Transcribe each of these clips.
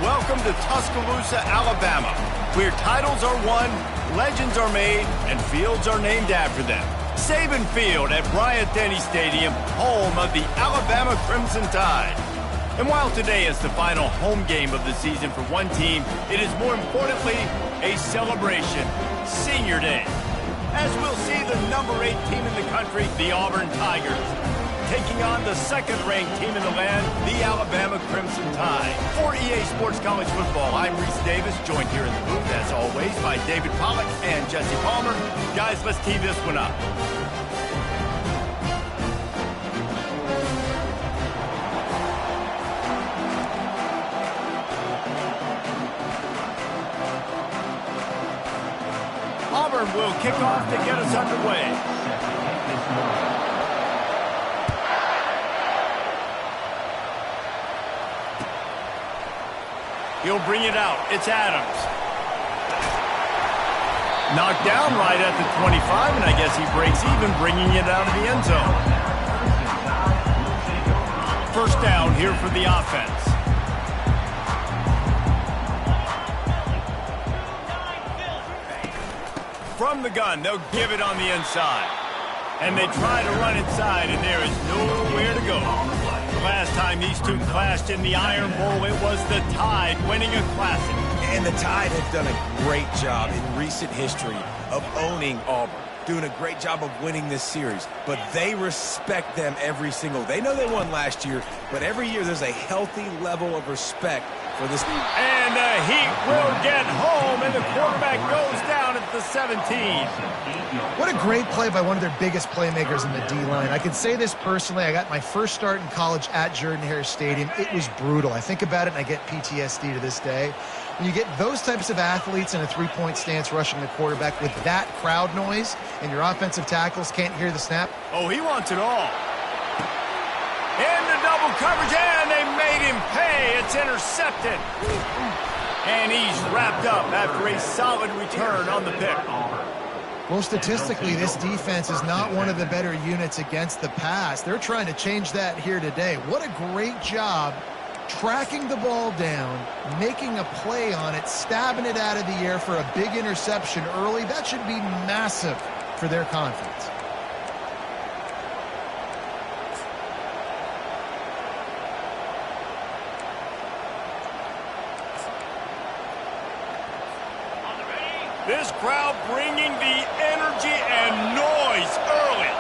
Welcome to Tuscaloosa, Alabama, where titles are won, legends are made, and fields are named after them. Saban Field at Bryant-Denny Stadium, home of the Alabama Crimson Tide. And while today is the final home game of the season for one team, it is more importantly a celebration, Senior Day. As we'll see the number 8 team in the country, the Auburn Tigers, taking on the second-ranked team in the land, the Alabama Crimson Tide. For EA Sports College Football, I'm Reese Davis, joined here in the booth, as always, by David Pollack and Jesse Palmer. Guys, let's tee this one up. Auburn will kick off to get us underway. He'll bring it out. It's Adams. Knocked down right at the 25, and I guess he breaks even, bringing it out of the end zone. First down here for the offense. From the gun, they'll give it on the inside. And they try to run inside, and there is nowhere to go. The last time these two clashed in the Iron Bowl, it was the Tide winning a classic. And the Tide have done a great job in recent history of owning Auburn, doing a great job of winning this series. But they respect them every single. They know they won last year, but every year there's a healthy level of respect for this. And the Heat will get home, and the quarterback goes down at the 17. What a great play by one of their biggest playmakers in the D-line. I can say this personally. I got my first start in college at Jordan-Hare Stadium. It was brutal. I think about it, and I get PTSD to this day. When you get those types of athletes in a three-point stance rushing the quarterback with that crowd noise, and your offensive tackles can't hear the snap. Oh, he wants it all. Into double coverage, and they made him pay. It's intercepted. And he's wrapped up after a solid return on the pick. Well, statistically, this defense is not one of the better units against the pass. They're trying to change that here today. What a great job tracking the ball down, making a play on it, stabbing it out of the air for a big interception early. That should be massive for their confidence. This crowd bringing the energy and noise early.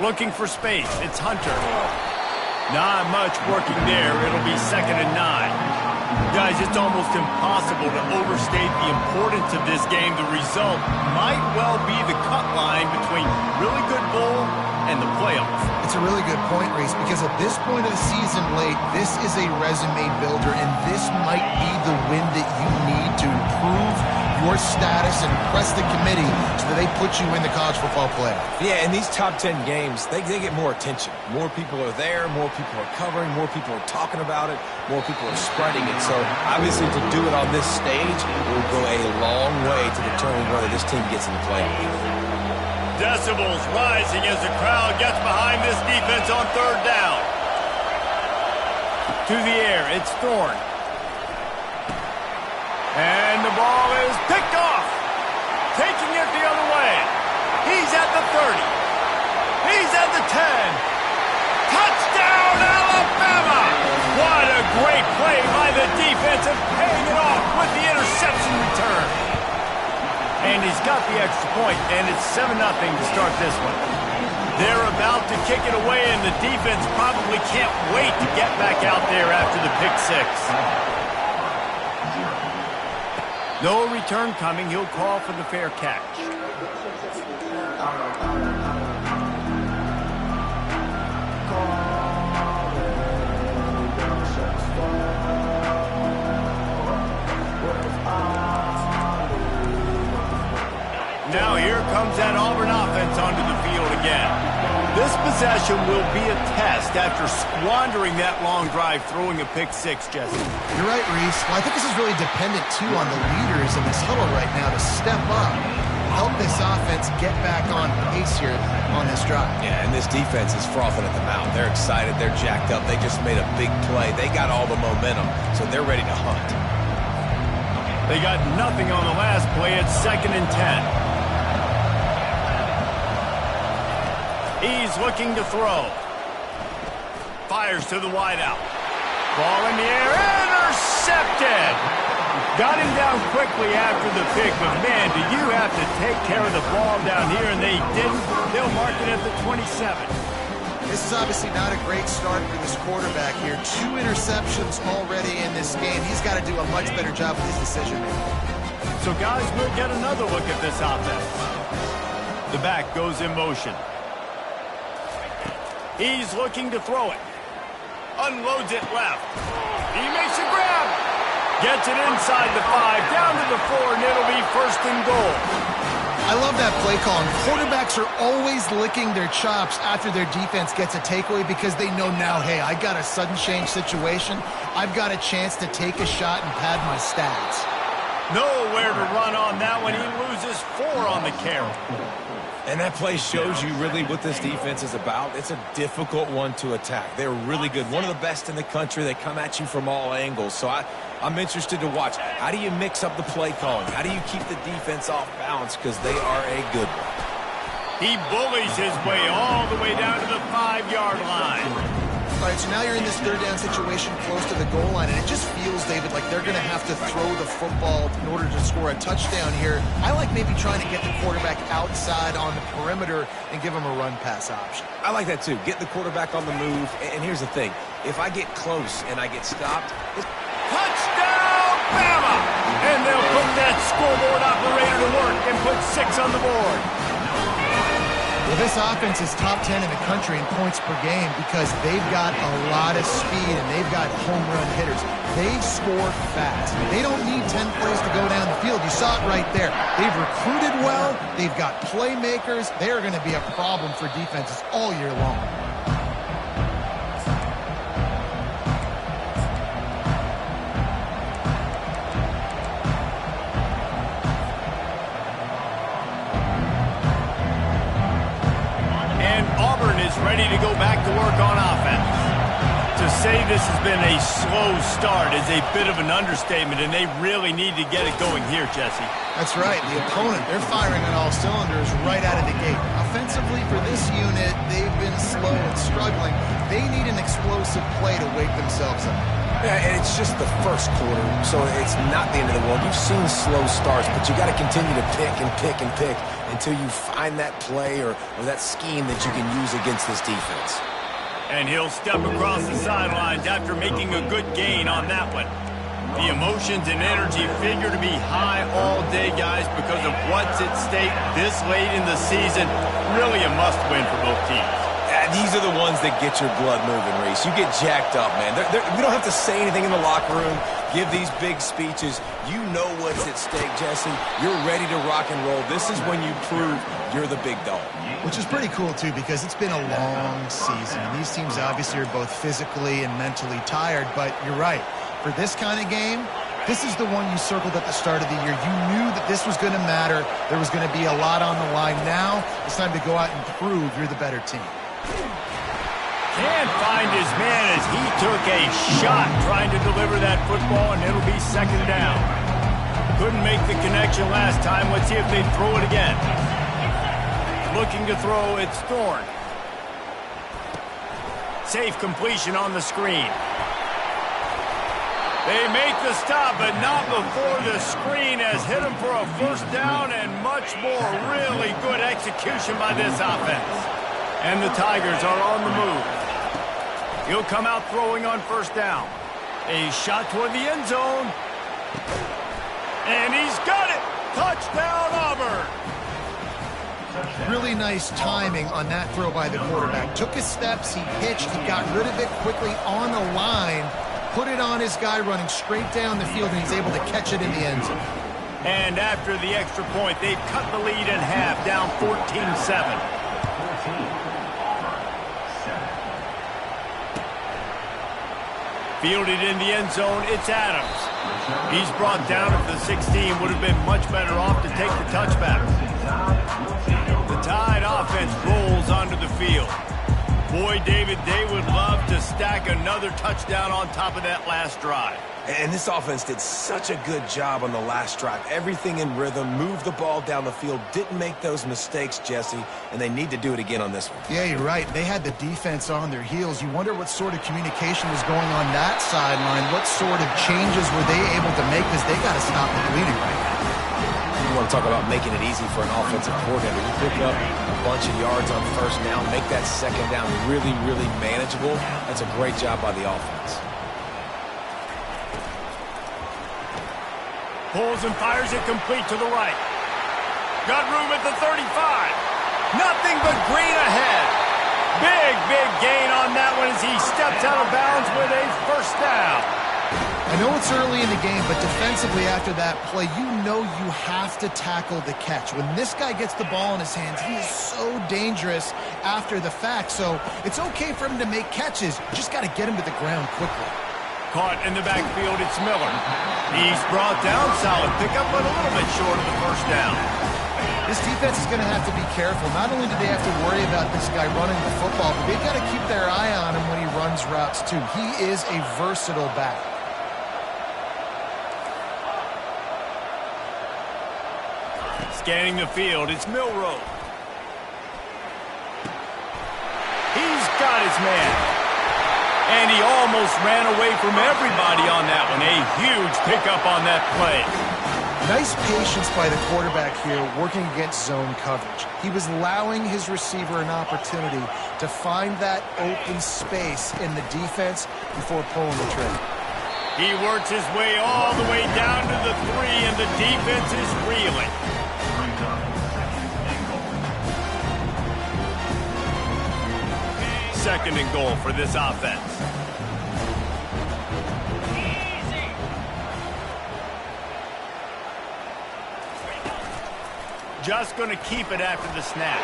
Looking for space. It's Hunter. Not much working there. It'll be 2nd and 9. Guys, it's almost impossible to overstate the importance of this game. The result might well be the cut line between really good bowl and the playoffs. It's a really good point, Reese, because at this point of the season late, this is a resume builder, and this might be the win that you need to improve your status and impress the committee so that they put you in the college football playoff. Yeah, in these top 10 games, they get more attention. More people are there, more people are covering, more people are talking about it, more people are spreading it. So obviously to do it on this stage will go a long way to determine whether this team gets in the playoff. Decibels rising as the crowd gets behind this defense on 3rd down. To the air, it's Thorne. And the ball is picked off. Taking it the other way. He's at the 30. He's at the 10. Touchdown, Alabama! What a great play by the defense and paying it off with the interception return. And he's got the extra point, and it's 7-0 to start this one. They're about to kick it away, and the defense probably can't wait to get back out there after the pick 6. No return coming. He'll call for the fair catch. Now here comes that Auburn offense onto the field again. This possession will be a test after squandering that long drive throwing a pick 6, Jesse. You're right, Reese. Well, I think this is really dependent, too, on the leaders in this huddle right now to step up. help this offense get back on pace here on this drive. Yeah, and this defense is frothing at the mouth. They're excited. They're jacked up. They just made a big play. They got all the momentum, so they're ready to hunt. They got nothing on the last play. It's 2nd and 10. He's looking to throw. Fires to the wideout. Ball in the air. Intercepted. Got him down quickly after the pick, but man, do you have to take care of the ball down here, and they didn't. They'll mark it at the 27. This is obviously not a great start for this quarterback here. 2 interceptions already in this game. He's got to do a much better job with his decision-making. So, guys, we'll get another look at this offense. The back goes in motion. He's looking to throw it. Unloads it left. He makes a grab. Gets it inside the 5, down to the 4, and it'll be 1st and goal. I love that play call. And quarterbacks are always licking their chops after their defense gets a takeaway because they know now, hey, I got a sudden change situation. I've got a chance to take a shot and pad my stats. Nowhere to run on that one. He loses 4 on the carry. And that play shows you really what this defense is about. It's a difficult one to attack. They're really good. One of the best in the country. They come at you from all angles. So I'm interested to watch. How do you mix up the play calling? How do you keep the defense off balance? Because they are a good one. He bullies his way all the way down to the 5-yard line. All right, so now you're in this 3rd down situation close to the goal line, and it just feels, David, like they're going to have to throw the football in order to score a touchdown here. I like maybe trying to get the quarterback outside on the perimeter and give him a run-pass option. I like that, too. Get the quarterback on the move. And here's the thing. If I get close and I get stopped, touchdown, Bama! And they'll put that scoreboard operator to work and put 6 on the board. Well, this offense is top 10 in the country in points per game because they've got a lot of speed and they've got home run hitters. They score fast. They don't need 10 plays to go down the field. You saw it right there. They've recruited well. They've got playmakers. They are going to be a problem for defenses all year long. Ready to go back to work on offense. To say this has been a slow start is a bit of an understatement, and they really need to get it going here, Jesse. That's right. The opponent, they're firing on all cylinders right out of the gate. Offensively, for this unit, they've been slow and struggling. They need an explosive play to wake themselves up. Yeah, and it's just the first quarter, so it's not the end of the world. You've seen slow starts, but you got to continue to pick and pick and pick until you find that play or that scheme that you can use against this defense. And he'll step across the sidelines after making a good gain on that one. The emotions and energy figure to be high all day, guys, because of what's at stake this late in the season. Really a must-win for both teams. These are the ones that get your blood moving, Reese. You get jacked up, man. We don't have to say anything in the locker room, give these big speeches. You know what's at stake, Jesse. You're ready to rock and roll. This is when you prove you're the big dog. Which is pretty cool, too, because it's been a long season. These teams obviously are both physically and mentally tired, but you're right. For this kind of game, this is the one you circled at the start of the year. You knew that this was going to matter. There was going to be a lot on the line. Now it's time to go out and prove you're the better team. Can't find his man as he took a shot trying to deliver that football, and it'll be 2nd down. Couldn't make the connection last time. Let's see if they throw it again. Looking to throw, it's Thorne. Safe completion on the screen. They make the stop, but not before the screen has hit him for a 1st down and much more. Really good execution by this offense. And the Tigers are on the move. He'll come out throwing on 1st down. A shot toward the end zone. And he's got it! Touchdown, Auburn! Really nice timing on that throw by the quarterback. Took his steps, he pitched, he got rid of it quickly on the line, put it on his guy running straight down the field, and he's able to catch it in the end zone. And after the extra point, they've cut the lead in half, down 14-7. Fielded in the end zone, it's Adams. He's brought down at the 16, would have been much better off to take the touchback. The Tide offense rolls onto the field. Boy, David, they would love to stack another touchdown on top of that last drive. And this offense did such a good job on the last drive. Everything in rhythm, moved the ball down the field, didn't make those mistakes, Jesse, and they need to do it again on this one. Yeah, you're right. They had the defense on their heels. You wonder what sort of communication was going on that sideline. What sort of changes were they able to make, because they got to stop the bleeding right now. You want to talk about making it easy for an offensive coordinator. You pick up a bunch of yards on first down, make that second down really, really manageable. That's a great job by the offense. Pulls and fires it complete to the right. Got room at the 35. Nothing but green ahead. Big gain on that one as he steps out of bounds with a first down. I know it's early in the game, but defensively after that play, you know you have to tackle the catch. When this guy gets the ball in his hands, he is so dangerous after the fact. So it's okay for him to make catches. You just got to get him to the ground quickly. Caught in the backfield, it's Miller. He's brought down, solid pickup, but a little bit short of the first down. This defense is going to have to be careful. Not only do they have to worry about this guy running the football, but they've got to keep their eye on him when he runs routes too. He is a versatile back. Scanning the field, it's Milrow. He's got his man. And he almost ran away from everybody on that one. A huge pickup on that play. Nice patience by the quarterback here working against zone coverage. He was allowing his receiver an opportunity to find that open space in the defense before pulling the trigger. He works his way all the way down to the 3, and the defense is reeling. Second and goal for this offense. Just going to keep it after the snap.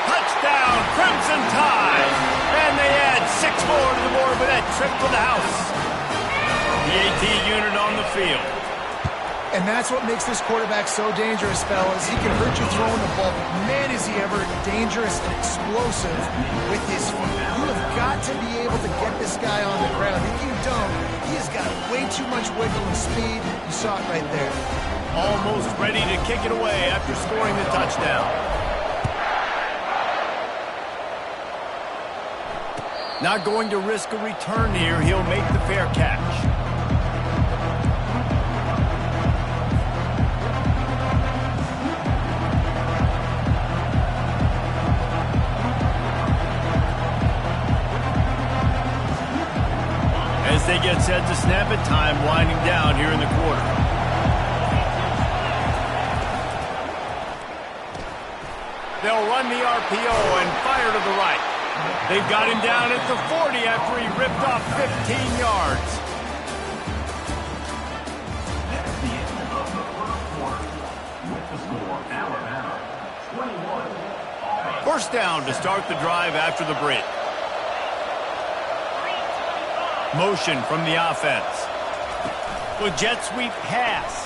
Touchdown, Crimson Tide! And they add 6 more to the board with that trip to the house. The AT unit on the field. And that's what makes this quarterback so dangerous, fellas. He can hurt you throwing the ball, but man, is he ever dangerous and explosive with his feet. You have got to be able to get this guy on the ground. If you don't, he has got way too much wiggle and speed. You saw it right there. Almost ready to kick it away after scoring the touchdown. Not going to risk a return here. He'll make the fair catch. As they get set to snap it, time winding down here in the quarter. They'll run the RPO and fire to the right. They've got him down at the 40 after he ripped off 15 yards. That's the end of the first quarter. With the score, Alabama 21. First down to start the drive after the break. Motion from the offense. With jet sweep pass.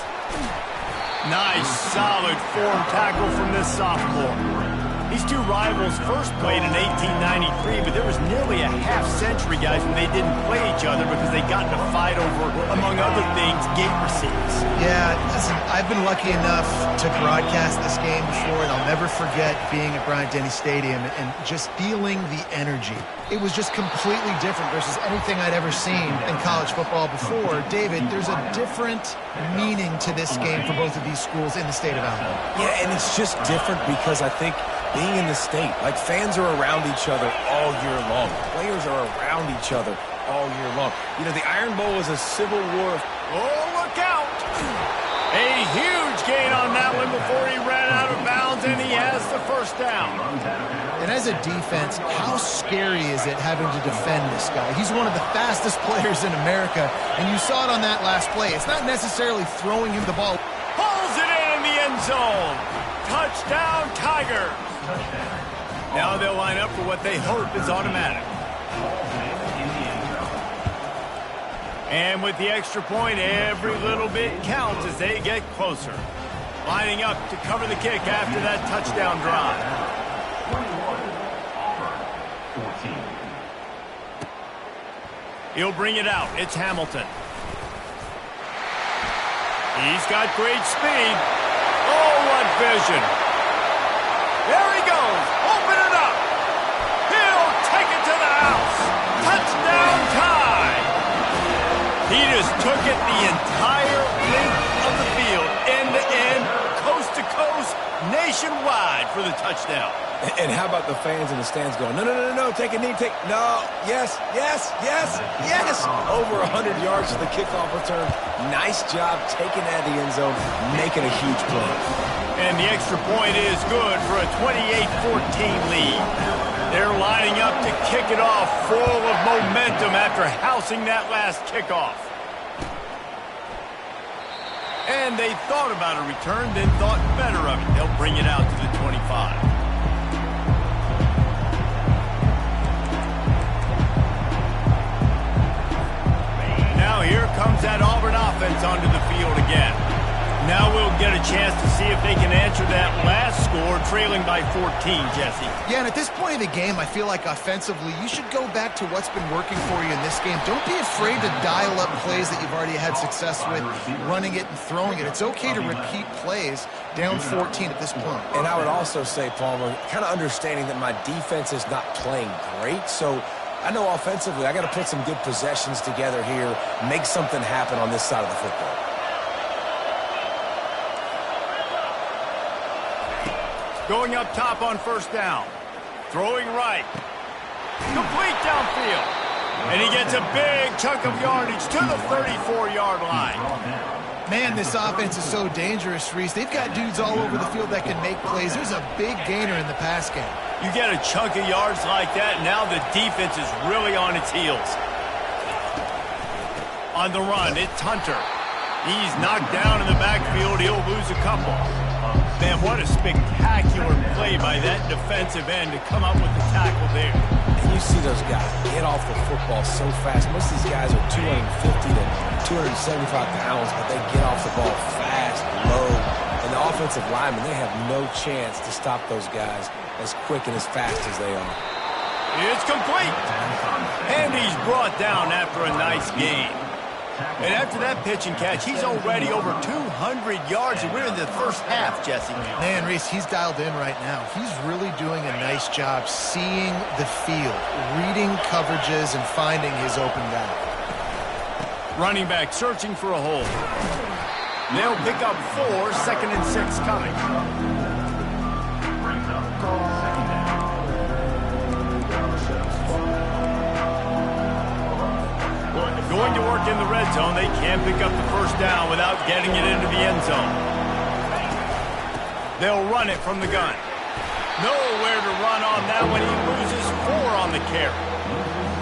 Nice, solid form tackle from this sophomore. These two rivals first played in 1893, but there was nearly a half-century, guys, when they didn't play each other because they got in a fight over, among other things, gate receipts. Yeah, listen, I've been lucky enough to broadcast this game before, and I'll never forget being at Bryant-Denny Stadium and just feeling the energy. It was just completely different versus anything I'd ever seen in college football before. David, there's a different meaning to this game for both of these schools in the state of Alabama. Yeah, and it's just different because I think being in the state, like fans are around each other all year long. Players are around each other all year long. You know, the Iron Bowl is a civil war. Oh, look out! A huge gain on that one before he ran out of bounds, and he has the first down. And as a defense, how scary is it having to defend this guy? He's one of the fastest players in America, and you saw it on that last play. It's not necessarily throwing him the ball. Pulls it in the end zone. Touchdown, Tigers. Now they'll line up for what they hope is automatic. And with the extra point, every little bit counts as they get closer. Lining up to cover the kick after that touchdown drive. 21, 14. He'll bring it out. It's Hamilton. He's got great speed. Oh, what vision. There he goes. Open it up. He'll take it to the house. Touchdown time. He just took it the entire length of the field, end to end, coast to coast, nationwide for the touchdown. And how about the fans in the stands going, no, no, no, no, take a knee, no, yes, yes, yes, yes. Over 100 yards to the kickoff return. Nice job taking that to the end zone, making a huge play. And the extra point is good for a 28-14 lead. They're lining up to kick it off full of momentum after housing that last kickoff. And they thought about a return, then thought better of it. They'll bring it out to the 25. Now here comes that Auburn offense onto the field again. Now we'll get a chance to see if they can answer that last score, trailing by 14, Jesse. Yeah, and at this point of the game, I feel like offensively, you should go back to what's been working for you in this game. Don't be afraid to dial up plays that you've already had success with, running it and throwing it. It's okay to repeat plays down 14 at this point. And I would also say, Palmer, kind of understanding that my defense is not playing great, so I know offensively I got to put some good possessions together here, make something happen on this side of the football. Going up top on first down. Throwing right. Complete downfield. And he gets a big chunk of yardage to the 34-yard line. Man, this offense is so dangerous, Reese. They've got dudes all over the field that can make plays. There's a big gainer in the pass game. You get a chunk of yards like that, now the defense is really on its heels. On the run, it's Hunter. He's knocked down in the backfield. He'll lose a couple. Man, what a spectacular play by that defensive end to come up with the tackle there. And you see those guys get off the football so fast. Most of these guys are 250 to 275 pounds, but they get off the ball fast, low. And the offensive linemen, they have no chance to stop those guys as quick and as fast as they are. It's complete. And he's brought down after a nice gain. And after that pitch and catch, he's already over 200 yards, and we're in the first half, Jesse. Man, Reese, he's dialed in right now. He's really doing a nice job seeing the field, reading coverages, and finding his open guy. Running back searching for a hole. They'll pick up 4, 2nd and 6 coming. Going to work in the red zone. They can't pick up the first down without getting it into the end zone. They'll run it from the gun. Nowhere to run on that one. He loses 4 on the carry.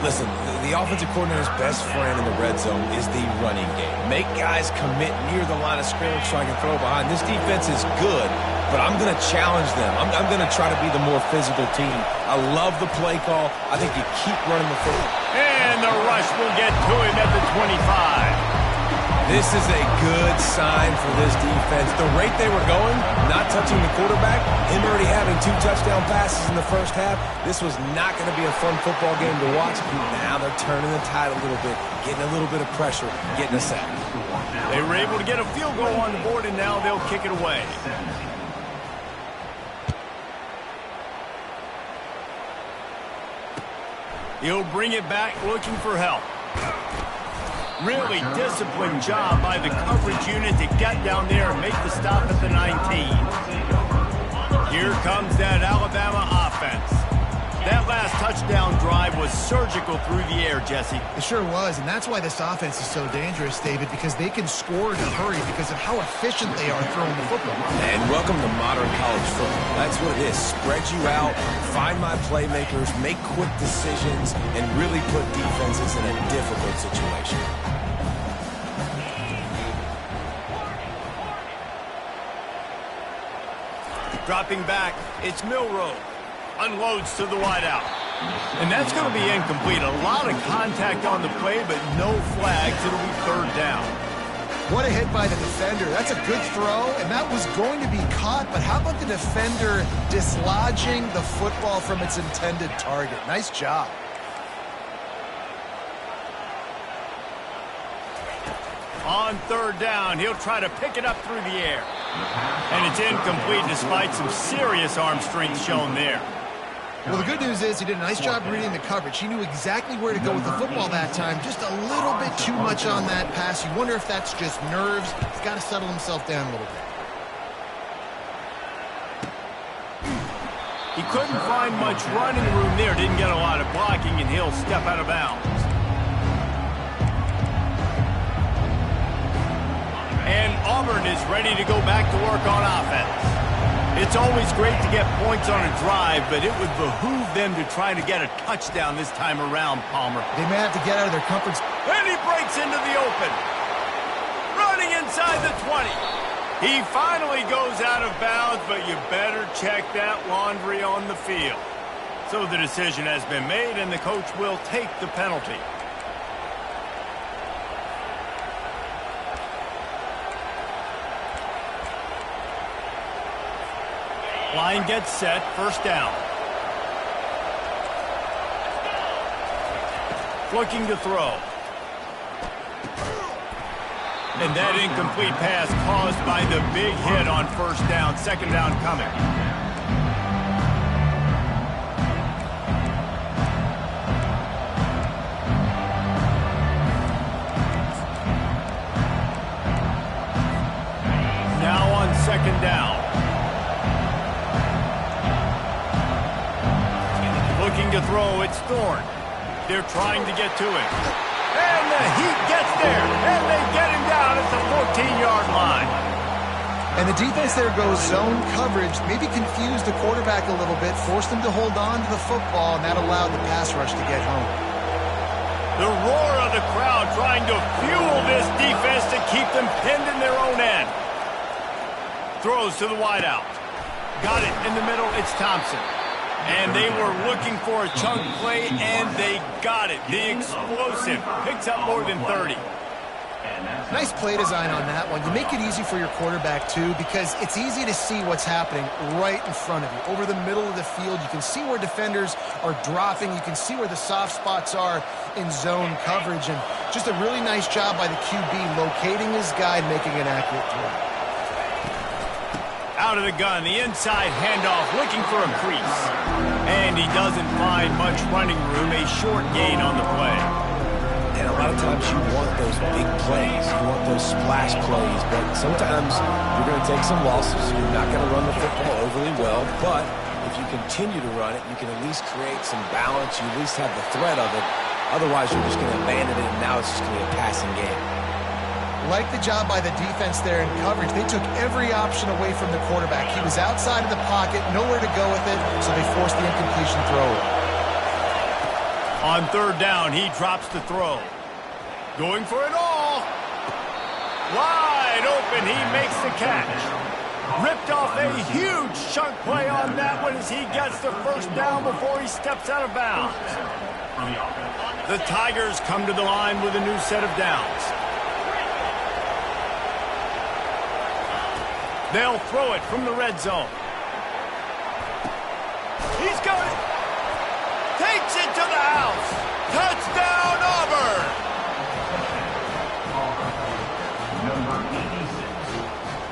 Listen, the offensive coordinator's best friend in the red zone is the running game. Make guys commit near the line of scrimmage so I can throw behind. This defense is good, but I'm going to challenge them. I'm going to try to be the more physical team. I love the play call. I think you keep running the football. And the rush will get to him at the 25. This is a good sign for this defense. The rate they were going, not touching the quarterback, him already having 2 touchdown passes in the first half, this was not going to be a fun football game to watch. Now they're turning the tide a little bit, getting a little bit of pressure, getting a sack. They were able to get a field goal on the board, and now they'll kick it away. He'll bring it back looking for help. Really disciplined job by the coverage unit to get down there and make the stop at the 19. Here comes that Alabama offense. That last touchdown drive was surgical through the air, Jesse. It sure was, and that's why this offense is so dangerous, David, because they can score in a hurry because of how efficient they are throwing the football. And welcome to modern college football. That's what it is. Spread you out, find my playmakers, make quick decisions, and really put defenses in a difficult situation. Dropping back, it's Milroe. Unloads to the wideout. And that's going to be incomplete. A lot of contact on the play, but no flags. It'll be 3rd down. What a hit by the defender. That's a good throw, and that was going to be caught, but how about the defender dislodging the football from its intended target? Nice job. On third down, he'll try to pick it up through the air. And it's incomplete despite some serious arm strength shown there. Well, the good news is he did a nice job reading the coverage. He knew exactly where to go with the football that time. Just a little bit too much on that pass. You wonder if that's just nerves. He's got to settle himself down a little bit. He couldn't find much running room there. Didn't get a lot of blocking, and he'll step out of bounds. And Auburn is ready to go back to work on offense. It's always great to get points on a drive, but it would behoove them to try to get a touchdown this time around, Palmer. They may have to get out of their comfort zone. And he breaks into the open. Running inside the 20. He finally goes out of bounds, but you better check that laundry on the field. So the decision has been made, and the coach will take the penalty. Line gets set, first down. Looking to throw. And that incomplete pass caused by the big hit on first down. Second down coming. Now on second down. Looking to throw, it's Thorne. They're trying to get to him. And the Heat gets there, and they get him down at the 14-yard line. And the defense there goes zone coverage, maybe confused the quarterback a little bit, forced him to hold on to the football, and that allowed the pass rush to get home. The roar of the crowd trying to fuel this defense to keep them pinned in their own end. Throws to the wideout. Got it in the middle, it's Thompson. And they were looking for a chunk play, and they got it. The explosive picks up more than 30. Nice play design on that one. You make it easy for your quarterback, too, because it's easy to see what's happening right in front of you. Over the middle of the field, you can see where defenders are dropping. You can see where the soft spots are in zone coverage. And just a really nice job by the QB locating his guy and making an accurate throw. Out of the gun, the inside handoff, looking for a crease. And he doesn't find much running room, a short gain on the play. And a lot of times you want those big plays. You want those splash plays. But sometimes you're going to take some losses. You're not going to run the football overly well. But if you continue to run it, you can at least create some balance. You at least have the threat of it. Otherwise, you're just going to abandon it, and now it's just going to be a passing game. Like the job by the defense there in coverage. They took every option away from the quarterback. He was outside of the pocket, nowhere to go with it, so they forced the incompletion throw. On third down, he drops the throw. Going for it all. Wide open, he makes the catch. Ripped off a huge chunk play on that one as he gets the first down before he steps out of bounds. The Tigers come to the line with a new set of downs. They'll throw it from the red zone. He's got it. Takes it to the house. Touchdown, Auburn.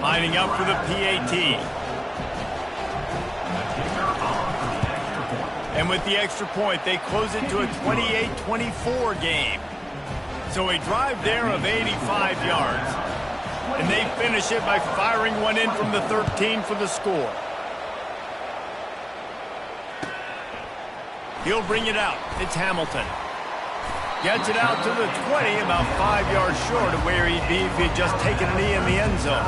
Lining up for the PAT. And with the extra point, they close it to a 28-24 game. So a drive there of 85 yards. And they finish it by firing one in from the 13 for the score. He'll bring it out. It's Hamilton. Gets it out to the 20, about 5 yards short of where he'd be if he'd just taken a knee in the end zone.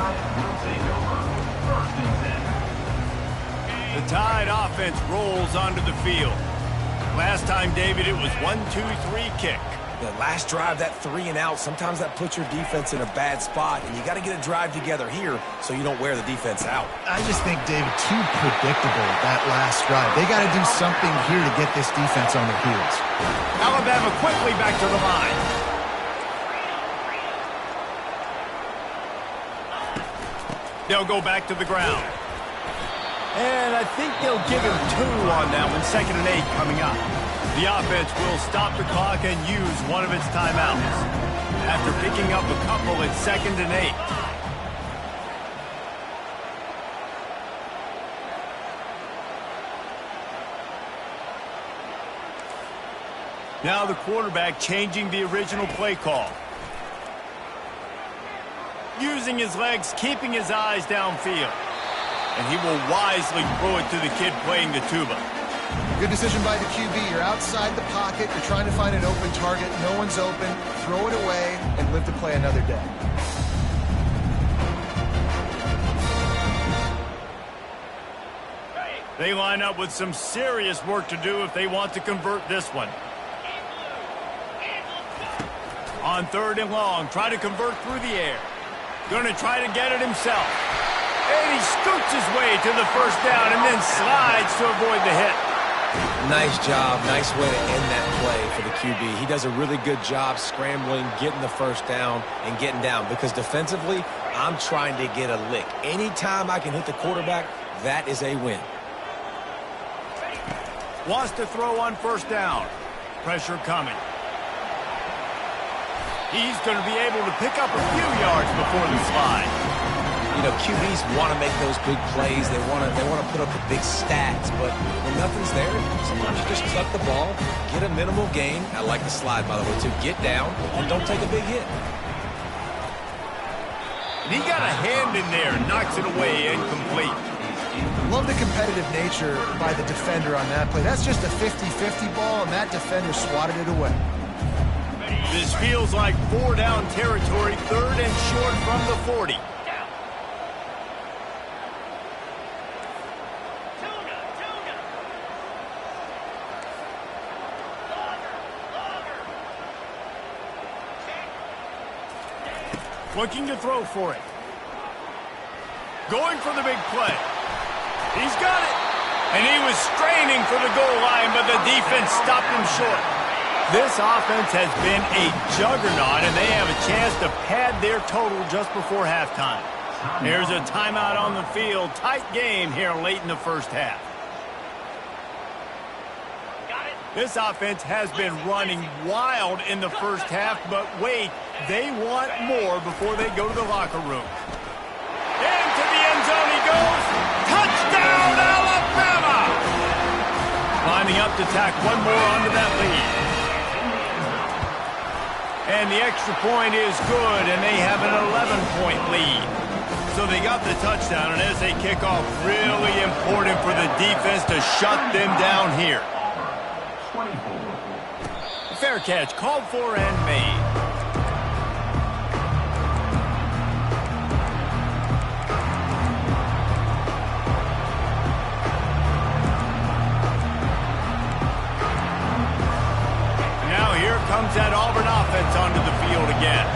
The Tide offense rolls onto the field. Last time, David, it was 1-2-3 kick. The last drive, that 3 and out, sometimes that puts your defense in a bad spot, and you got to get a drive together here so you don't wear the defense out. I just think, David, too predictable that last drive. They got to do something here to get this defense on their heels. Alabama quickly back to the line. They'll go back to the ground. And I think they'll give him 2 on that one. 2nd and 8 coming up. The offense will stop the clock and use one of its timeouts. After picking up a couple at 2nd and 8. Now the quarterback changing the original play call. Using his legs, keeping his eyes downfield. And he will wisely throw it to the kid playing the tuba. Good decision by the QB. You're outside the pocket. You're trying to find an open target. No one's open. Throw it away and live to play another day. They line up with some serious work to do if they want to convert this one. On 3rd and long, try to convert through the air. Going to try to get it himself. And he scoots his way to the 1st down and then slides to avoid the hit. Nice job. Nice way to end that play for the QB. He does a really good job scrambling, getting the 1st down, and getting down. Because defensively, I'm trying to get a lick. Anytime I can hit the quarterback, that is a win. Wants to throw on 1st down. Pressure coming. He's going to be able to pick up a few yards before the slide. You know, QBs want to make those big plays. They want to put up the big stats. But when nothing's there, sometimes you just tuck the ball, get a minimal gain. I like the slide, by the way, too. Get down and don't take a big hit. And he got a hand in there, knocks it away, incomplete. Love the competitive nature by the defender on that play. That's just a 50-50 ball, and that defender swatted it away. This feels like 4 down territory, 3rd and short from the 40. Looking to throw for it. Going for the big play. He's got it. And he was straining for the goal line, but the defense stopped him short. This offense has been a juggernaut, and they have a chance to pad their total just before halftime. There's a timeout on the field. Tight game here late in the 1st half. This offense has been running wild in the 1st half, but wait, they want more before they go to the locker room. Into the end zone he goes. Touchdown, Alabama! Lining up to tack one more onto that lead. And the extra point is good, and they have an 11-point lead. So they got the touchdown, and as they kick off, really important for the defense to shut them down here. Fair catch, called for and made. Now here comes that Auburn offense onto the field again.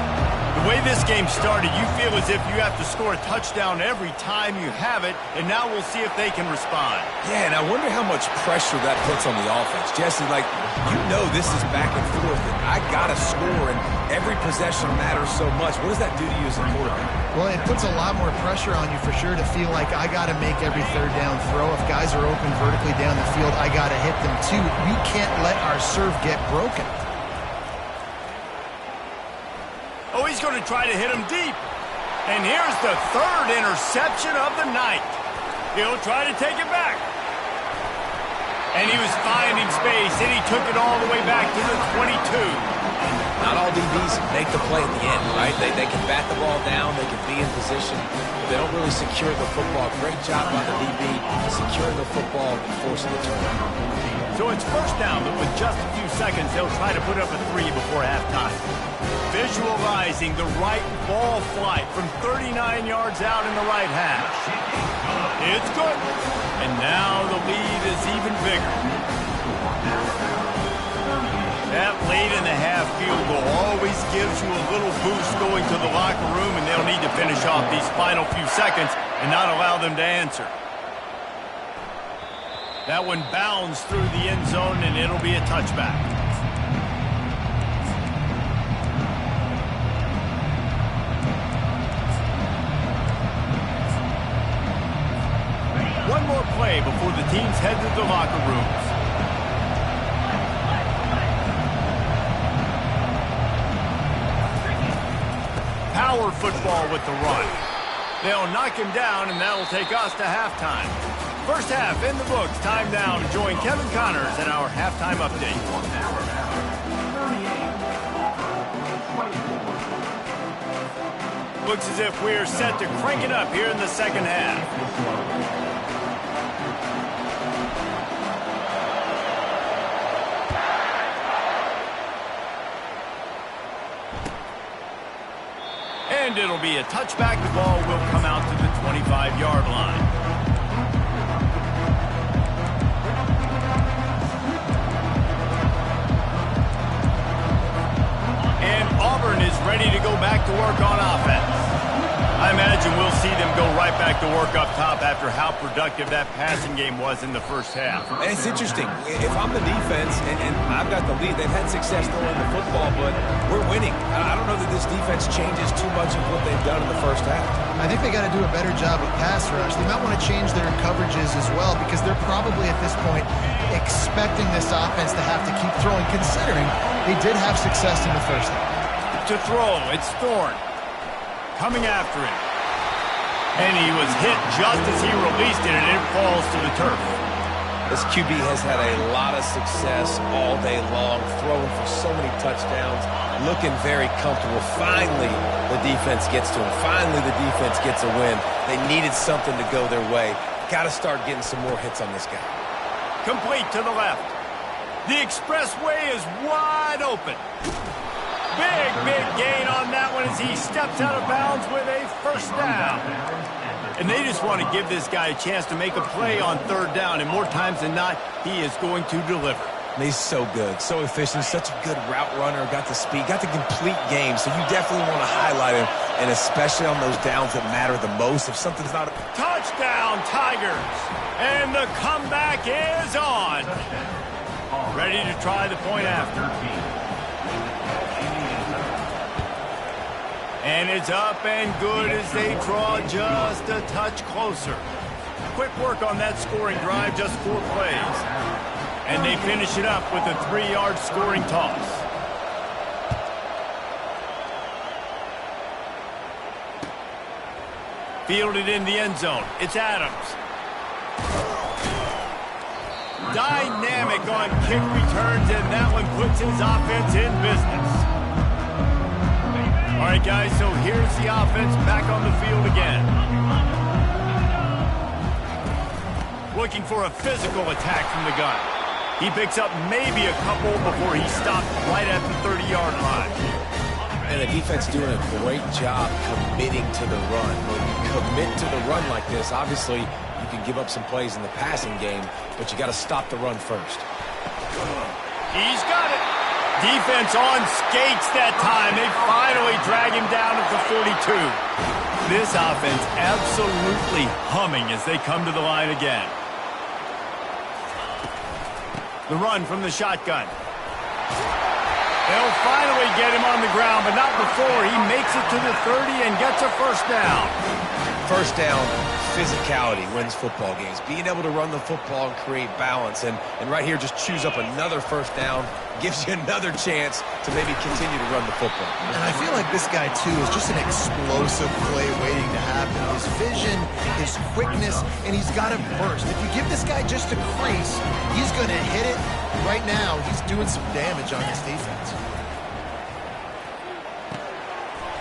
The way this game started, you feel as if you have to score a touchdown every time you have it, and now we'll see if they can respond. Yeah, and I wonder how much pressure that puts on the offense. Jesse, like, you know this is back and forth, and I got to score, and every possession matters so much. What does that do to you as a quarterback? Well, it puts a lot more pressure on you for sure to feel like I got to make every 3rd down throw. If guys are open vertically down the field, I got to hit them too. We can't let our serve get broken. Oh, he's going to try to hit him deep. And here's the 3rd interception of the night. He'll try to take it back. And he was finding space, and he took it all the way back to the 22. Not all DBs make the play at the end, right? They can bat the ball down, they can be in position, but they don't really secure the football. Great job by the DB securing the football and forcing the turnover. So it's 1st down, but with just a few seconds, they'll try to put up a 3 before halftime. Visualizing the right ball flight from 39 yards out in the right half. It's good. And now the lead is even bigger. That late in the half field goal always gives you a little boost going to the locker room, and they'll need to finish off these final few seconds and not allow them to answer. That one bounds through the end zone, and it'll be a touchback. the teams head to the locker rooms. Power football with the run. They'll knock him down, and that'll take us to halftime. First half in the books. Time now to join Kevin Connors in our halftime update. Looks as if we're set to crank it up here in the second half. And it'll be a touchback. The ball will come out to the 25-yard line. And Auburn is ready to go back to work on offense. I imagine we'll see them go right back to work up top after how productive that passing game was in the first half. And it's interesting. If I'm the defense and I've got the lead, they've had success throwing the football, but we're winning. I don't know that this defense changes too much of what they've done in the first half. I think they got to do a better job of pass rush. They might want to change their coverages as well because they're probably at this point expecting this offense to have to keep throwing, considering they did have success in the first half. To throw, it's Thorne coming after him. And he was hit just as he released it, and it falls to the turf. This QB has had a lot of success all day long, throwing for so many touchdowns, looking very comfortable. Finally, the defense gets to him. Finally, the defense gets a win. They needed something to go their way. Got to start getting some more hits on this guy. Complete to the left. The expressway is wide open. Big gain on that one as he steps out of bounds with a first down. And they just want to give this guy a chance to make a play on third down, and more times than not, he is going to deliver. He's so good, so efficient, such a good route runner, got the speed, got the complete game, so you definitely want to highlight him, and especially on those downs that matter the most. If something's not... Touchdown, Tigers! And the comeback is on. Ready to try the point after. And it's up and good as they draw just a touch closer. Quick work on that scoring drive, just 4 plays. And they finish it up with a 3-yard scoring toss. Fielded in the end zone. It's Adams. Dynamic on kick returns, and that one puts his offense in business. All right, guys, so here's the offense back on the field again. Looking for a physical attack from the gun. He picks up maybe a couple before he stopped right at the 30-yard line. And the defense doing a great job committing to the run. When you commit to the run like this, obviously you can give up some plays in the passing game, but you got to stop the run first. He's got it. Defense on skates that time. They finally drag him down at the 42. This offense absolutely humming as they come to the line again. The run from the shotgun. They'll finally get him on the ground, but not before he makes it to the 30 and gets a first down. First down, physicality wins football games. Being able to run the football and create balance. And right here, just choose up another first down. Gives you another chance to maybe continue to run the football. And I feel like this guy, too, is just an explosive play waiting to happen. His vision, his quickness, and he's got to burst. If you give this guy just a crease, he's going to hit it. Right now, he's doing some damage on this defense.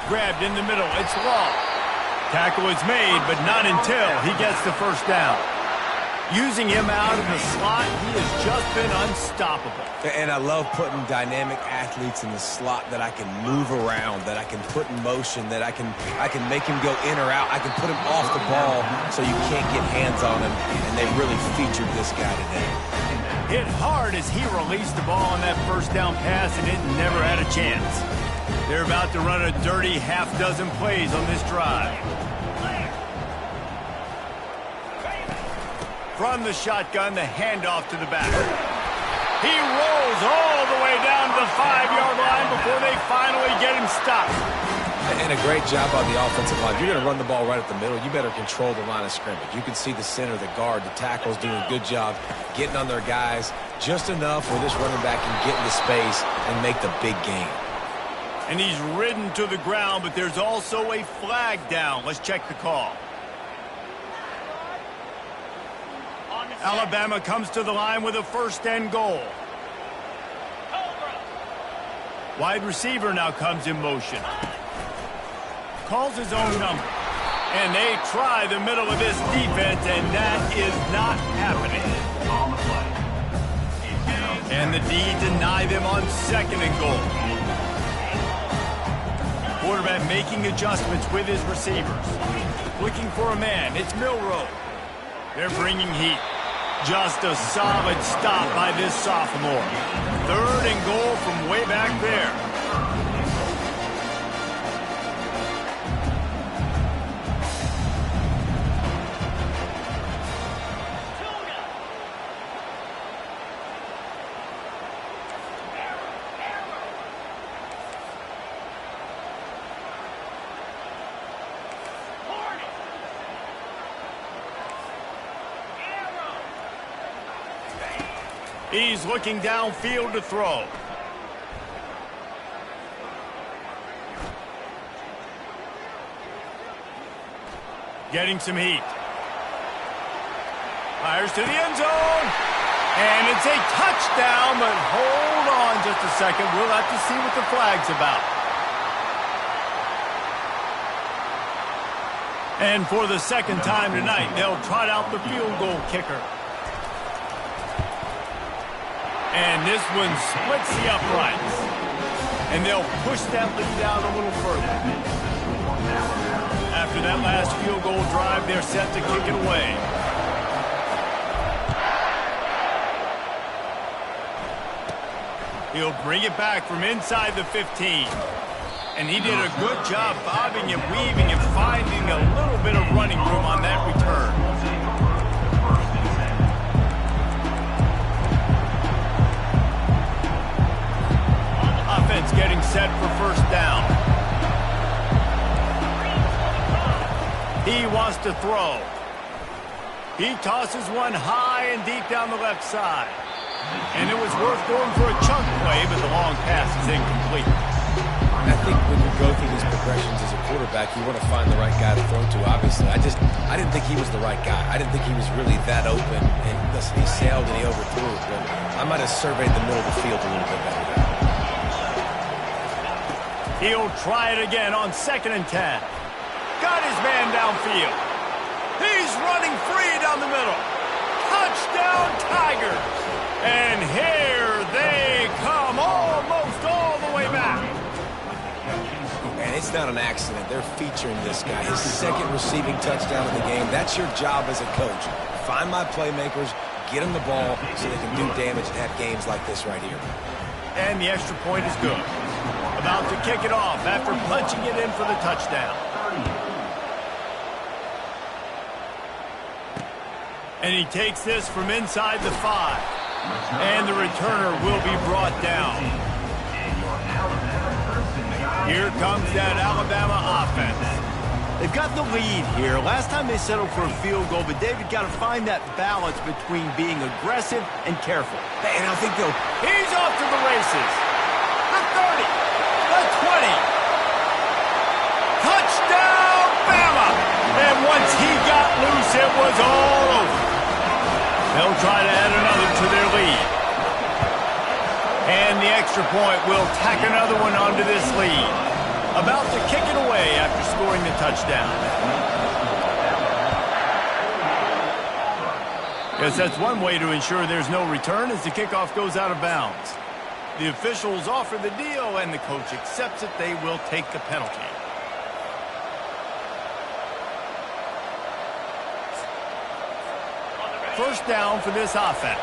Grabbed in the middle. It's Law. Tackle is made, but not until he gets the first down. Using him out of the slot, he has just been unstoppable. And I love putting dynamic athletes in the slot that I can move around, that I can put in motion, that I can make him go in or out. I can put him off the ball so you can't get hands on him, and they really featured this guy today. Hit hard as he released the ball on that first down pass, and it never had a chance. They're about to run a dirty half-dozen plays on this drive. From the shotgun, the handoff to the back. He rolls all the way down to the 5-yard line before they finally get him stopped. And a great job on the offensive line. If you're going to run the ball right at the middle, you better control the line of scrimmage. You can see the center, the guard, the tackles doing a good job getting on their guys just enough where this running back can get into space and make the big gain. And he's ridden to the ground, but there's also a flag down. Let's check the call. Alabama comes to the line with a 1st and goal. Wide receiver now comes in motion. Calls his own number. And they try the middle of this defense, and that is not happening. And the D deny them on 2nd and goal. Quarterback making adjustments with his receivers. Looking for a man. It's Milroe. They're bringing heat. Just a solid stop by this sophomore. 3rd and goal from way back there. He's looking downfield to throw. Getting some heat. Fires to the end zone. And it's a touchdown, but hold on just a second. We'll have to see what the flag's about. And for the 2nd time tonight, they'll trot out the field goal kicker. And this one splits the uprights. And they'll push that lead out a little further. After that last field goal drive, they're set to kick it away. He'll bring it back from inside the 15. And he did a good job bobbing and weaving and finding a little bit of running room on that return. Offense getting set for 1st down. He wants to throw. He tosses one high and deep down the left side. And it was worth going for a chunk play, but the long pass is incomplete. I think when you go through these progressions as a quarterback, you want to find the right guy to throw to, obviously. I didn't think he was the right guy. I didn't think he was really that open. And listen, he sailed and he overthrew it, but I might have surveyed the middle of the field a little bit better there. He'll try it again on 2nd and 10. Got his man downfield. He's running free down the middle. Touchdown, Tigers. And here they come, almost all the way back. And it's not an accident. They're featuring this guy. His 2nd receiving touchdown of the game. That's your job as a coach. Find my playmakers, get them the ball so they can do damage and have games like this right here. And the extra point is good. About to kick it off after punching it in for the touchdown. And he takes this from inside the 5. And the returner will be brought down. Here comes that Alabama offense. They've got the lead here. Last time they settled for a field goal, but David got to find that balance between being aggressive and careful. And I think they'll... He's off to the races. The 30. The 20. Touchdown, Bama! And once he got loose, it was all over. They'll try to add another to their lead. And the extra point will tack another one onto this lead. About to kick it away after scoring the touchdown. Guess that's one way to ensure there's no return as the kickoff goes out of bounds. The officials offer the deal and the coach accepts it. They will take the penalty. First down for this offense.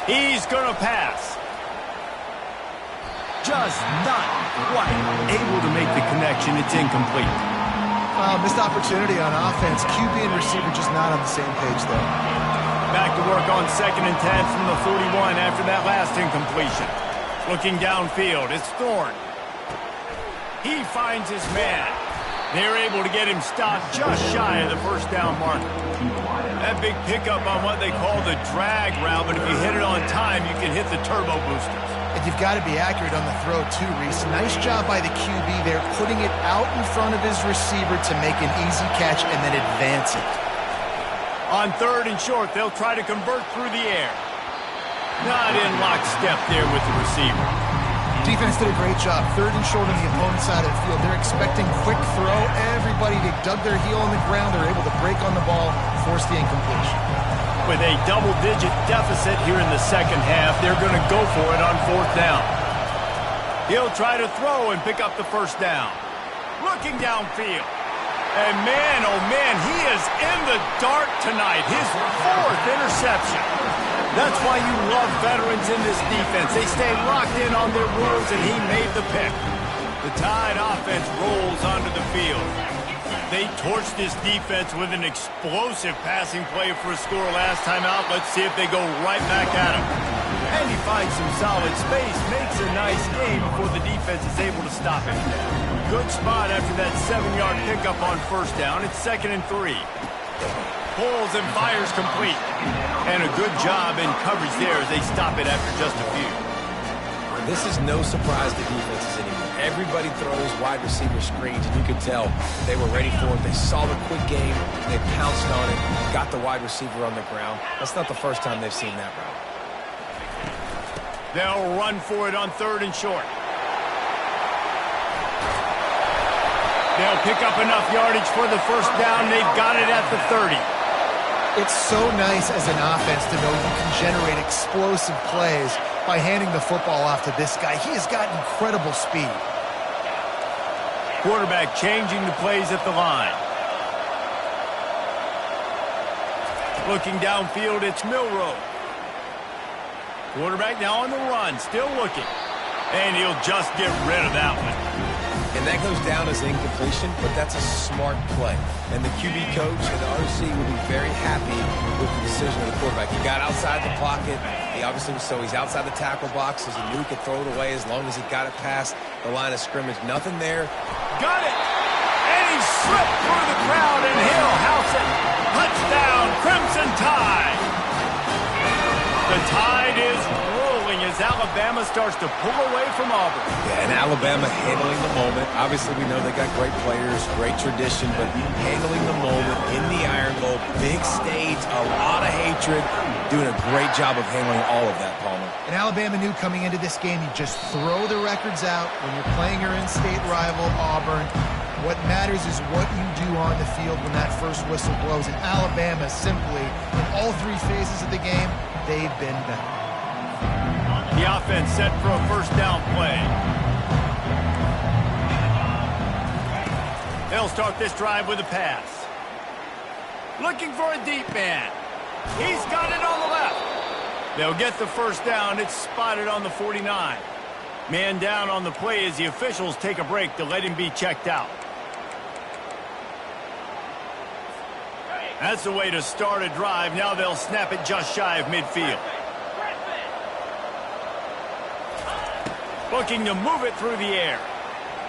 He's going to pass. Just not quite able to make the connection. It's incomplete. Missed opportunity on offense. QB and receiver just not on the same page there. Back to work on 2nd and 10 from the 41 after that last incompletion. Looking downfield, it's Thorne. He finds his man. They're able to get him stopped just shy of the first down marker. That big pickup on what they call the drag route, but if you hit it on time, you can hit the turbo boosters. And you've got to be accurate on the throw, too, Reese. Nice job by the QB there, putting it out in front of his receiver to make an easy catch and then advance it. On 3rd and short, they'll try to convert through the air. Not in lockstep there with the receiver. Defense did a great job. 3rd and short on the opponent's side of the field. They're expecting quick throw. Everybody, they dug their heel on the ground. They're able to break on the ball, force the incompletion. With a double-digit deficit here in the second half, they're going to go for it on 4th down. He'll try to throw and pick up the first down. Looking downfield. And man, oh man, he is in the dark tonight. His 4th interception. That's why you love veterans in this defense. They stay locked in on their rules, and he made the pick. The Tide offense rolls onto the field. They torched this defense with an explosive passing play for a score last time out. Let's see if they go right back at him. And he finds some solid space, makes a nice game before the defense is able to stop him. Good spot after that 7-yard pickup on 1st down. It's 2nd and 3. Pulls and fires complete. And a good job in coverage there as they stop it after just a few. This is no surprise to defenses anymore. Everybody throws wide receiver screens, and you can tell they were ready for it. They saw the quick game. They pounced on it, got the wide receiver on the ground. That's not the first time they've seen that route. They'll run for it on 3rd and short. They'll pick up enough yardage for the first down. They've got it at the 30. It's so nice as an offense to know you can generate explosive plays by handing the football off to this guy. He has got incredible speed. Quarterback changing the plays at the line. Looking downfield, it's Milroe. Quarterback now on the run, still looking. And he'll just get rid of that one. And that goes down as incompletion, but that's a smart play. And the QB coach and the OC will be very happy with the decision of the quarterback. He got outside the pocket. He obviously so he's outside the tackle box, as he knew he could throw it away as long as he got it past the line of scrimmage. Nothing there. Got it! And he slipped through the crowd, and he'll house it. Touchdown, Crimson Tide! The Tide is rolling as Alabama starts to pull away from Auburn. Yeah, and Alabama handling the moment. Obviously, we know they got great players, great tradition, but handling the moment in the Iron Bowl, big stage, a lot of hatred, doing a great job of handling all of that, Palmer. And Alabama knew coming into this game, you just throw the records out when you're playing your in-state rival, Auburn. What matters is what you do on the field when that first whistle blows. And Alabama simply, in all 3 phases of the game, they've been better. The offense set for a first down play. They'll start this drive with a pass. Looking for a deep man. He's got it on the left. They'll get the first down. It's spotted on the 49. Man down on the play as the officials take a break to let him be checked out. That's the way to start a drive. Now they'll snap it just shy of midfield. Looking to move it through the air.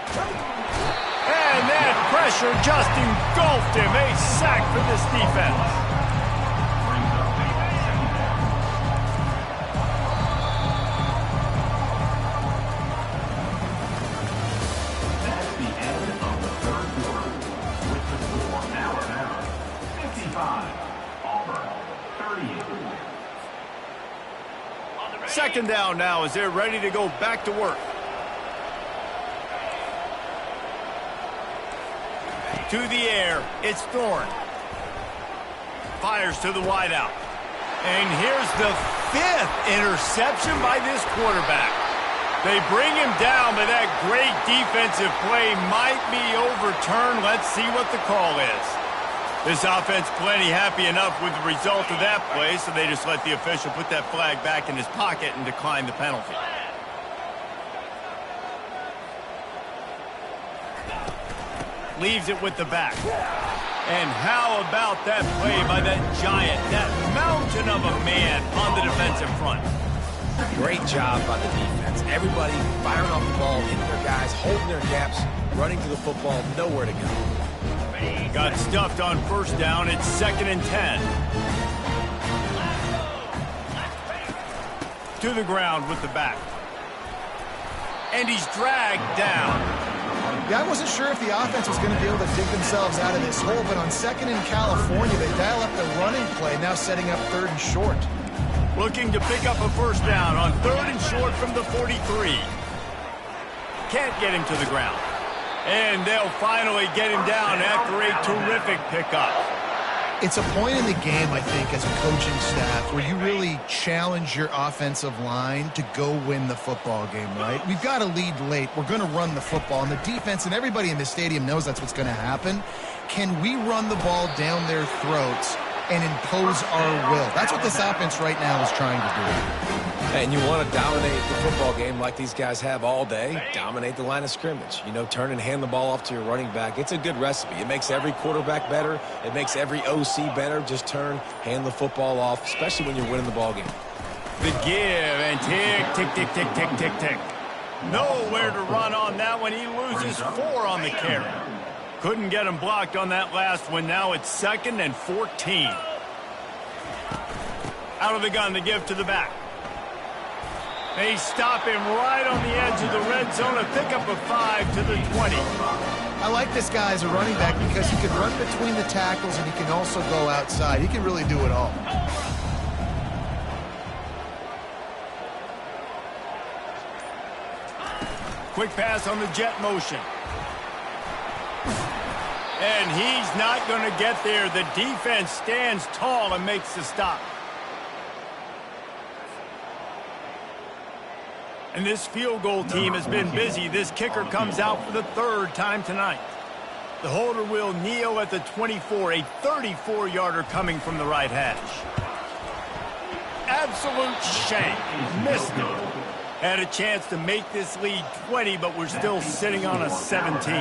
And that pressure just engulfed him. A sack for this defense. Second down now as they're ready to go back to work. To the air, it's Thorne. Fires to the wideout. And here's the 5th interception by this quarterback. They bring him down, but that great defensive play might be overturned. Let's see what the call is. This offense plenty happy enough with the result of that play, so they just let the official put that flag back in his pocket and decline the penalty. Leaves it with the back. And how about that play by that giant, that mountain of a man on the defensive front? Great job by the defense. Everybody firing off the ball, hitting their guys, holding their gaps, running to the football, nowhere to go. Got stuffed on first down. It's 2nd and 10. To the ground with the back. And he's dragged down. Yeah, I wasn't sure if the offense was going to be able to dig themselves out of this hole, but on 2nd in California, they dial up the running play, now setting up 3rd and short. Looking to pick up a first down on 3rd and short from the 43. Can't get him to the ground. And they'll finally get him down after a terrific pickup. It's a point in the game, I think, as a coaching staff where you really challenge your offensive line to go win the football game, right? We've got to lead late. We're going to run the football. And the defense and everybody in the stadium knows that's what's going to happen. Can we run the ball down their throats and impose our will? That's what this offense right now is trying to do. And you want to dominate the football game like these guys have all day. Dominate the line of scrimmage. You know, turn and hand the ball off to your running back. It's a good recipe. It makes every quarterback better. It makes every OC better. Just turn, hand the football off, especially when you're winning the ball game. The give and tick, tick, tick, tick, tick, tick, tick. Nowhere to run on that one. He loses 4 on the carry. Couldn't get him blocked on that last one. Now it's 2nd and 14. Out of the gun, the give to the back. They stop him right on the edge of the red zone. A pickup of 5 to the 20. I like this guy as a running back because he can run between the tackles and he can also go outside. He can really do it all. Quick pass on the jet motion. And he's not going to get there. The defense stands tall and makes the stop. And this field goal team has been busy. This kicker comes out for the 3rd time tonight. The holder will kneel at the 24, a 34-yarder coming from the right hash. Absolute shank. Missed it. Had a chance to make this lead 20, but we're still sitting on a 17.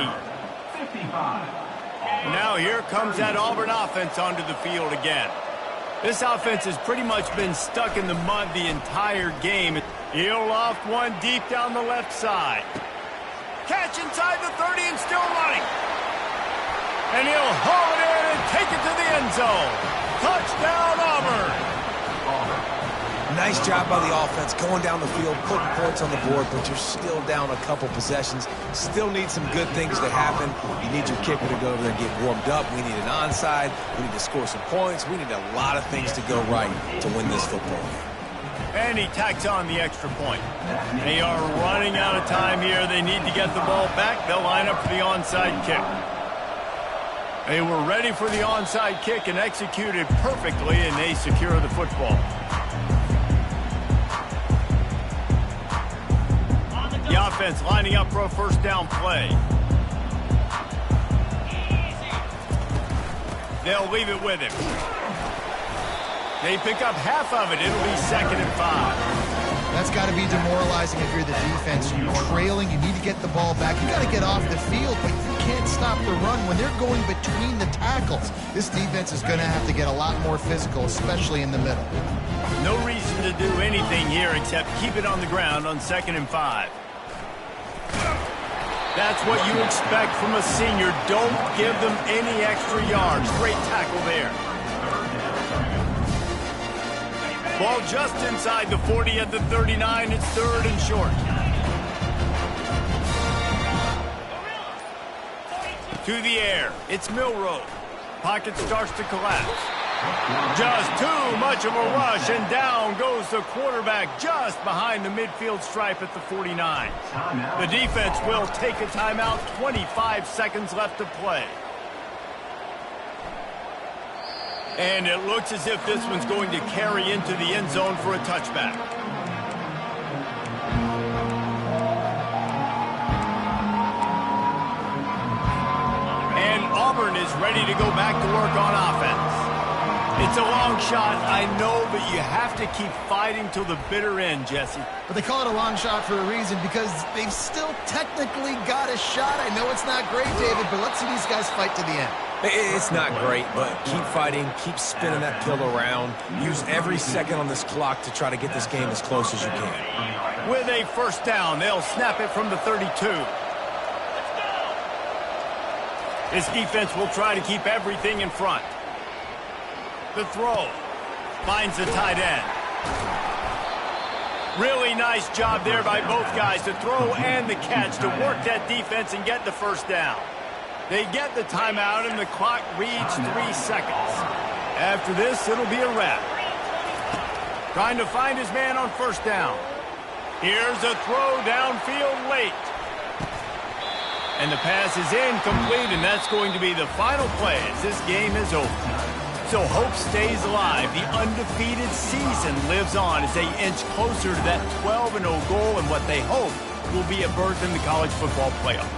Now here comes that Auburn offense onto the field again. This offense has pretty much been stuck in the mud the entire game. He'll loft one deep down the left side. Catch inside the 30 and still running. And he'll haul it in and take it to the end zone. Touchdown, Auburn. Nice job by the offense going down the field, putting points on the board, but you're still down a couple possessions. Still need some good things to happen. You need your kicker to go over there and get warmed up. We need an onside. We need to score some points. We need a lot of things to go right to win this football game. And he tacks on the extra point. They are running out of time here. They need to get the ball back. They'll line up for the onside kick. They were ready for the onside kick and executed perfectly, and they secure the football. The offense lining up for a first down play. They'll leave it with him. They pick up half of it. It'll be 2nd and 5. That's got to be demoralizing if you're the defense. You're trailing. You need to get the ball back. You got to get off the field, but you can't stop the run when they're going between the tackles. This defense is going to have to get a lot more physical, especially in the middle. No reason to do anything here except keep it on the ground on 2nd and 5. That's what you expect from a senior. Don't give them any extra yards. Great tackle there. Ball just inside the 40 at the 39. It's 3rd and short. To the air. It's Milroe. Pocket starts to collapse. Just too much of a rush, and down goes the quarterback just behind the midfield stripe at the 49. The defense will take a timeout. 25 seconds left to play. And it looks as if this one's going to carry into the end zone for a touchback. And Auburn is ready to go back to work on offense. It's a long shot, I know, but you have to keep fighting till the bitter end, Jesse. But they call it a long shot for a reason, because they've still technically got a shot. I know it's not great, David, but let's see these guys fight to the end. It's not great, but keep fighting, keep spinning that pill around. Use every second on this clock to try to get this game as close as you can. With a first down, they'll snap it from the 32. This defense will try to keep everything in front. The throw finds the tight end. Really nice job there by both guys, the throw and the catch, to work that defense and get the first down. They get the timeout, and the clock reads 3 seconds. After this, it'll be a wrap. Trying to find his man on first down. Here's a throw downfield late. And the pass is incomplete, and that's going to be the final play as this game is over. So hope stays alive. The undefeated season lives on as they inch closer to that 12-0 goal and what they hope will be a berth in the college football playoff.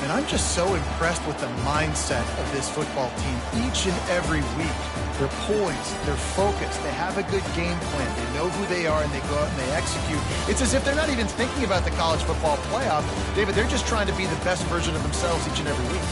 And I'm just so impressed with the mindset of this football team each and every week. They're poised, they're focused, they have a good game plan, they know who they are, and they go out and they execute. It's as if they're not even thinking about the college football playoff. David, they're just trying to be the best version of themselves each and every week.